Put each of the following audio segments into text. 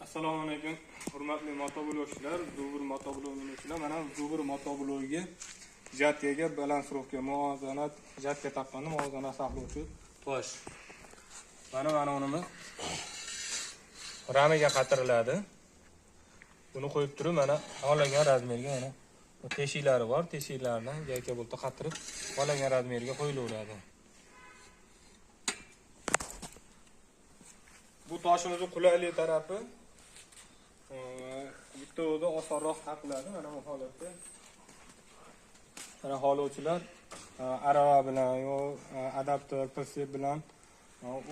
Assalomu alaykum, hurmatli motoblogchilar, Zubur motoblogchilar. Mana Zubur motoblogiga jatkaga balansrovka, muvozanat, jatka taqqanda muvozanat saqlovchi tosh. Mana unimiz ramiga qatiriladi. Buni qo'yib turib, mana xohlagan razmerga mana teshiklari bor, teshiklardan yakka bo'lta qatirib, xohlagan razmerga qo'yilaveradi. Bu toshimizning qulaylik tarafi bitta o'zi osonroq taqiladi. Mana bu holatda. Mana haydovchilar arava bilan yo adapter pritsep bilan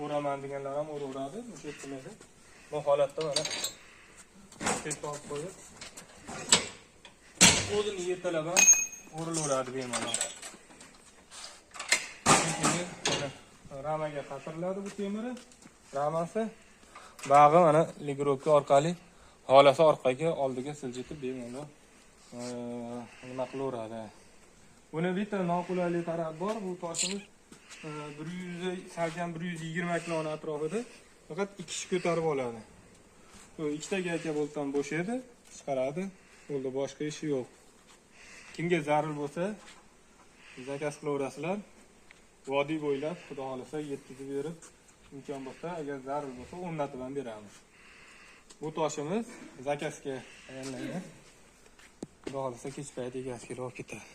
o'raman deganlar ham o'raveradi. Bu shekilda. Bu holatda mana tep olib qo'yib o'zini yetalab ham o'rilaveradi bemalol. Ramaga qatiriladi bu temiri. Ramasi bag'i mana ligirovka orqali holasi orqaga oldiga siljitib bemalol nima qilaveradi. Buni bitta noqulaylik tarafi bor. Bu toshimiz 100 salkam 120 kg atrofida faqat 2 kishi ko'tarib oladi. Bu ikkita gayka bo'ltan bo'sh edi, chiqaradi. Bo'ldi, boshqa ishi yo'q. Kimga zarur bo'lsa, zakaz qilaverasizlar. Vodiy bo'ylab xudo xolasa yetkazib berib, imkon bo'lsa, agar zarur bo'lsa, o'rnatib ham beramiz. Bu toshimiz zakazga tayyorlangan. Xudo xolasa kech payti egasiga olib ketadi.